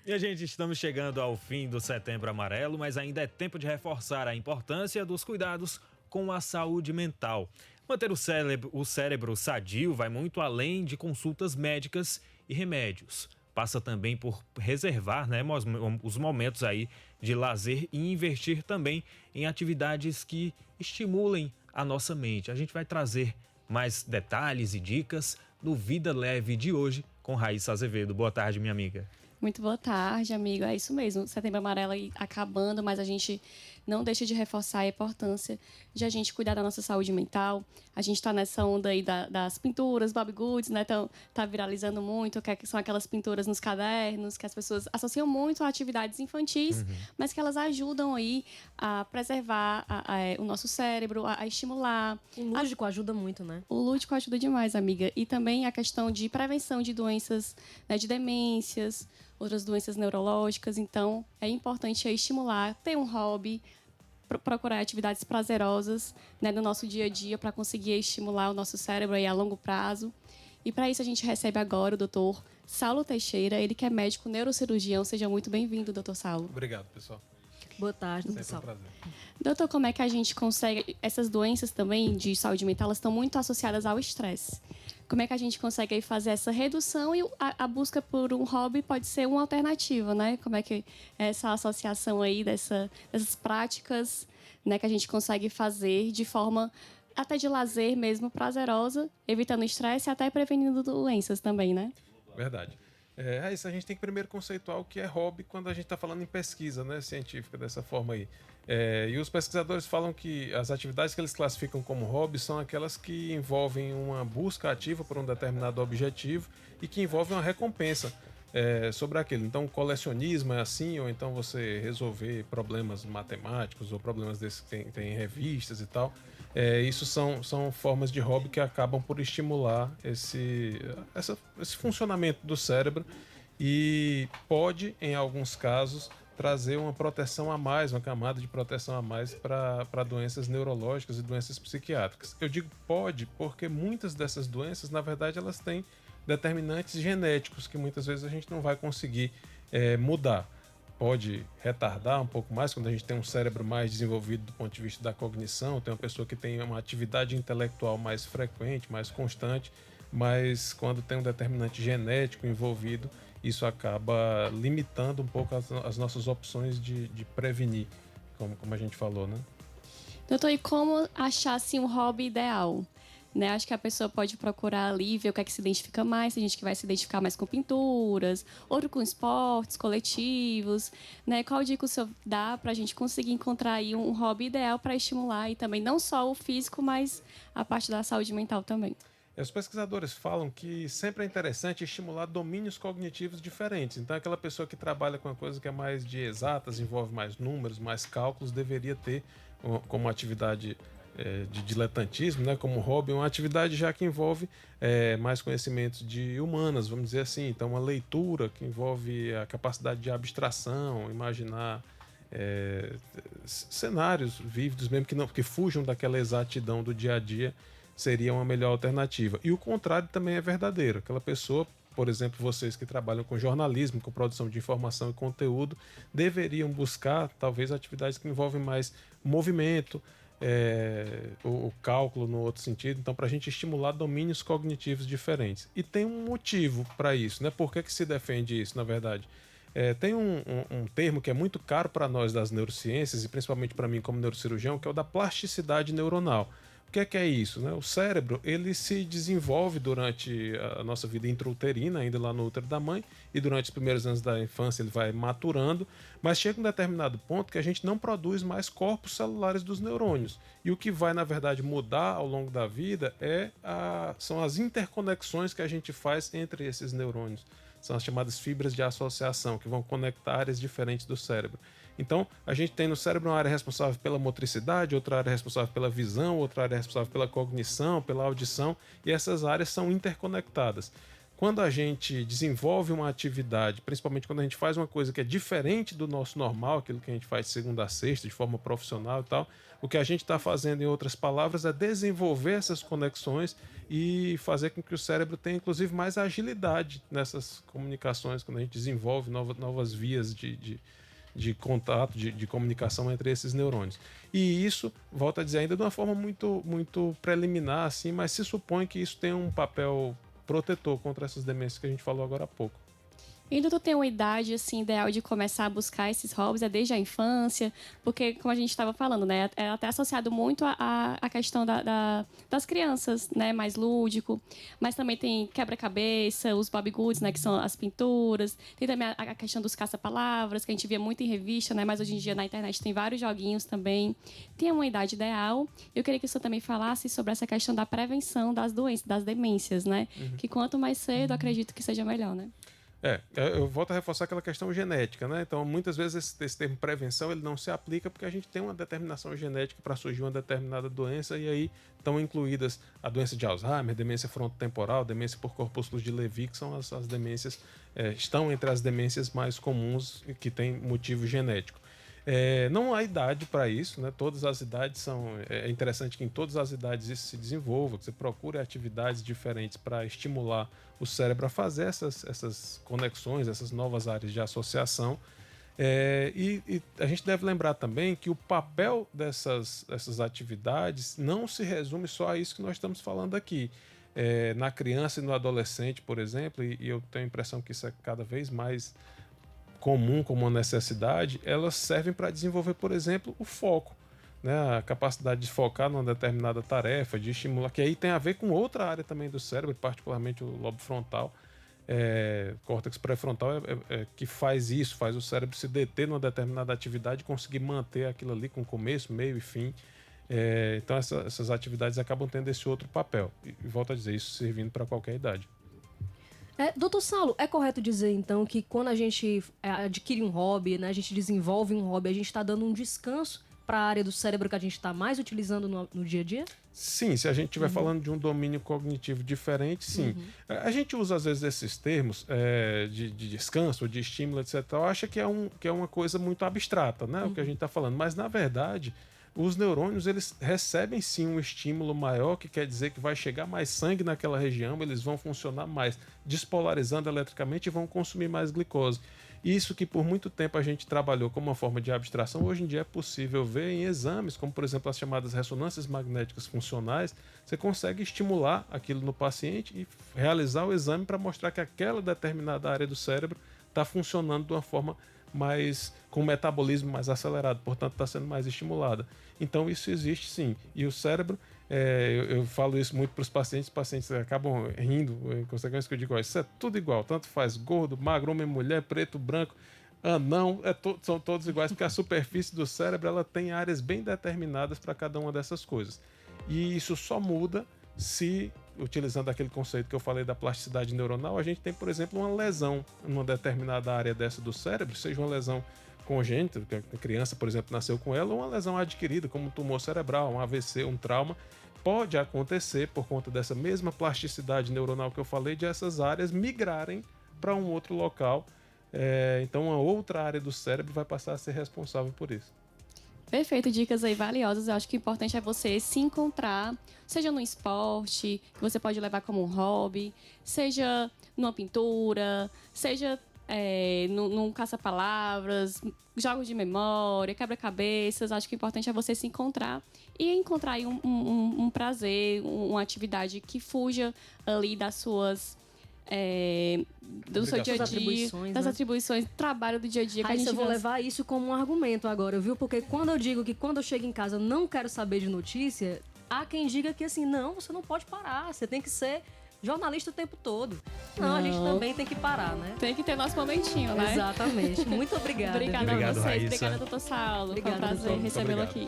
E a gente estamos chegando ao fim do Setembro Amarelo, mas ainda é tempo de reforçar a importância dos cuidados com a saúde mental. Manter o cérebro sadio vai muito além de consultas médicas e remédios. Passa também por reservar, os momentos aí de lazer e investir também em atividades que estimulem a nossa mente. A gente vai trazer mais detalhes e dicas no Vida Leve de hoje com Raíssa Azevedo. Boa tarde, minha amiga. Muito boa tarde, amigo. É isso mesmo, Setembro Amarelo aí acabando, mas a gente não deixa de reforçar a importância de a gente cuidar da nossa saúde mental. A gente tá nessa onda aí das pinturas, Bobbie Goods, né? Tá viralizando muito, que são aquelas pinturas nos cadernos, que as pessoas associam muito a atividades infantis, mas que elas ajudam aí a preservar o nosso cérebro, a estimular. O lúdico ajuda muito, né? O lúdico ajuda demais, amiga. E também a questão de prevenção de doenças, né, de demências, outras doenças neurológicas. Então, é importante estimular, ter um hobby, procurar atividades prazerosas, né, no nosso dia a dia para conseguir estimular o nosso cérebro aí a longo prazo. E para isso a gente recebe agora o doutor Saulo Teixeira, ele que é médico neurocirurgião. Seja muito bem-vindo, doutor Saulo. Obrigado, pessoal. Boa tarde, Sempre pessoal. um prazer. Doutor, como é que a gente consegue... Essas doenças também de saúde mental, elas estão muito associadas ao estresse. Como é que a gente consegue aí fazer essa redução e a busca por um hobby pode ser uma alternativa, né? Como é que essa associação aí dessas práticas, né, que a gente consegue fazer de forma até de lazer mesmo, prazerosa, evitando estresse e até prevenindo doenças também, né? Verdade. Isso a gente tem que primeiro conceituar o que é hobby quando a gente está falando em pesquisa, né, científica, dessa forma aí. E os pesquisadores falam que as atividades que eles classificam como hobby são aquelas que envolvem uma busca ativa por um determinado objetivo e que envolvem uma recompensa sobre aquilo. Então, colecionismo é assim, ou então você resolver problemas matemáticos ou problemas desses que tem em revistas e tal. Isso são formas de hobby que acabam por estimular esse funcionamento do cérebro e pode, em alguns casos, trazer uma proteção a mais, uma camada de proteção a mais para doenças neurológicas e doenças psiquiátricas. Eu digo pode porque muitas dessas doenças, na verdade, elas têm determinantes genéticos que muitas vezes a gente não vai conseguir mudar. Pode retardar um pouco mais quando a gente tem um cérebro mais desenvolvido do ponto de vista da cognição, tem uma pessoa que tem uma atividade intelectual mais frequente, mais constante, mas quando tem um determinante genético envolvido, isso acaba limitando um pouco as nossas opções de prevenir, como a gente falou, né? Doutor, e como achar assim, um hobby ideal? Né? Acho que a pessoa pode procurar ali, ver o que é que se identifica mais. Tem gente que vai se identificar mais com pinturas, outro com esportes coletivos, né? Qual dica o senhor dá pra gente conseguir encontrar aí um hobby ideal para estimular e também não só o físico, mas a parte da saúde mental também? Os pesquisadores falam que sempre é interessante estimular domínios cognitivos diferentes. Então, aquela pessoa que trabalha com uma coisa que é mais de exatas, envolve mais números, mais cálculos, deveria ter como atividade de diletantismo, né, como hobby, uma atividade já que envolve mais conhecimentos de humanas, vamos dizer assim. Então, uma leitura que envolve a capacidade de abstração, imaginar cenários vívidos, mesmo que fujam daquela exatidão do dia a dia, seria uma melhor alternativa. E o contrário também é verdadeiro. Aquela pessoa, por exemplo, vocês que trabalham com jornalismo, com produção de informação e conteúdo, deveriam buscar, talvez, atividades que envolvem mais movimento, o cálculo no outro sentido, então para a gente estimular domínios cognitivos diferentes. E tem um motivo para isso, né? Por que se defende isso, na verdade? Tem um termo que é muito caro para nós das neurociências, e principalmente para mim como neurocirurgião, que é o da plasticidade neuronal. O que é isso, né? O cérebro, ele se desenvolve durante a nossa vida intrauterina, ainda lá no útero da mãe, e durante os primeiros anos da infância ele vai maturando, mas chega um determinado ponto que a gente não produz mais corpos celulares dos neurônios. E o que vai, na verdade, mudar ao longo da vida são as interconexões que a gente faz entre esses neurônios. São as chamadas fibras de associação, que vão conectar áreas diferentes do cérebro. Então, a gente tem no cérebro uma área responsável pela motricidade, outra área responsável pela visão, outra área responsável pela cognição, pela audição, e essas áreas são interconectadas. quando a gente desenvolve uma atividade, principalmente quando a gente faz uma coisa que é diferente do nosso normal, aquilo que a gente faz de segunda a sexta, de forma profissional e tal, o que a gente está fazendo, em outras palavras, é desenvolver essas conexões e fazer com que o cérebro tenha, inclusive, mais agilidade nessas comunicações, quando a gente desenvolve novas vias de contato, de comunicação entre esses neurônios. E isso, volto a dizer, ainda de uma forma muito, muito preliminar, assim, mas se supõe que isso tem um papel protetor contra essas demências que a gente falou agora há pouco. E ainda tu tem uma idade, assim, ideal de começar a buscar esses hobbies, é desde a infância, porque, como a gente estava falando, né, é até associado muito à questão das crianças, né, mais lúdico, mas também tem quebra-cabeça, os Bobbie Goods, né, que são as pinturas, tem também a questão dos caça-palavras, que a gente via muito em revista, né, mas hoje em dia na internet tem vários joguinhos também. Tem uma idade ideal. Eu queria que o senhor também falasse sobre essa questão da prevenção das doenças, das demências, né, que quanto mais cedo, acredito que seja melhor, né? Eu volto a reforçar aquela questão genética, né? Então, muitas vezes esse termo prevenção ele não se aplica porque a gente tem uma determinação genética para surgir uma determinada doença e aí estão incluídas a doença de Alzheimer, demência frontotemporal, demência por corpúsculos de Levy, que são as demências, estão entre as demências mais comuns que têm motivo genético. Não há idade para isso, né? Todas as idades são. É interessante que em todas as idades isso se desenvolva, que você procure atividades diferentes para estimular o cérebro a fazer essas conexões, essas novas áreas de associação. E a gente deve lembrar também que o papel dessas atividades não se resume só a isso que nós estamos falando aqui. Na criança e no adolescente, por exemplo, e eu tenho a impressão que isso é cada vez mais comum como uma necessidade, elas servem para desenvolver, por exemplo, o foco, né? A capacidade de focar numa determinada tarefa, de estimular, que aí tem a ver com outra área também do cérebro, particularmente o lobo frontal, córtex pré-frontal que faz isso, faz o cérebro se deter numa determinada atividade e conseguir manter aquilo ali com começo, meio e fim. Então essas atividades acabam tendo esse outro papel. E volto a dizer, isso servindo para qualquer idade. Doutor Saulo, é correto dizer, então, que quando a gente adquire um hobby, né, a gente desenvolve um hobby, a gente está dando um descanso para a área do cérebro que a gente está mais utilizando no dia a dia? Sim, se a gente estiver falando de um domínio cognitivo diferente, sim. A gente usa, às vezes, esses termos de descanso, de estímulo, etc. Acha que é uma coisa muito abstrata, né, o que a gente está falando. Mas, na verdade, os neurônios eles recebem sim um estímulo maior, que quer dizer que vai chegar mais sangue naquela região, eles vão funcionar mais despolarizando eletricamente e vão consumir mais glicose. Isso que por muito tempo a gente trabalhou como uma forma de abstração, hoje em dia é possível ver em exames, como por exemplo as chamadas ressonâncias magnéticas funcionais. Você consegue estimular aquilo no paciente e realizar o exame para mostrar que aquela determinada área do cérebro está funcionando de uma forma com um metabolismo mais acelerado, portanto está sendo mais estimulada. Então isso existe sim. E o cérebro, eu falo isso muito para os pacientes acabam rindo, em consequência que eu digo, isso é tudo igual, tanto faz gordo, magro, homem, mulher, preto, branco, anão, são todos iguais, porque a superfície do cérebro ela tem áreas bem determinadas para cada uma dessas coisas. E isso só muda se, utilizando aquele conceito que eu falei da plasticidade neuronal, a gente tem, por exemplo, uma lesão numa determinada área dessa do cérebro, seja uma lesão congênita, que a criança, por exemplo, nasceu com ela, ou uma lesão adquirida, como um tumor cerebral, um AVC, um trauma, pode acontecer por conta dessa mesma plasticidade neuronal que eu falei, de essas áreas migrarem para um outro local. Então, uma outra área do cérebro vai passar a ser responsável por isso. Perfeito, dicas aí valiosas. Eu acho que o importante é você se encontrar, seja no esporte, que você pode levar como um hobby, seja numa pintura, seja num caça-palavras, jogos de memória, quebra-cabeças. Acho que o importante é você se encontrar e encontrar aí um prazer, uma atividade que fuja ali das suas... do seu dia a dia, das atribuições, trabalho do dia a dia. Eu vou levar isso como um argumento agora, viu? Porque quando eu digo que quando eu chego em casa eu não quero saber de notícia, há quem diga que assim, não, você não pode parar, você tem que ser jornalista o tempo todo. Não, a gente também tem que parar, né? Tem que ter nosso momentinho, né? Exatamente. Muito obrigada. Obrigada a vocês. Raíssa. Obrigada, doutor Saulo. Obrigada, Foi um prazer recebê-lo aqui.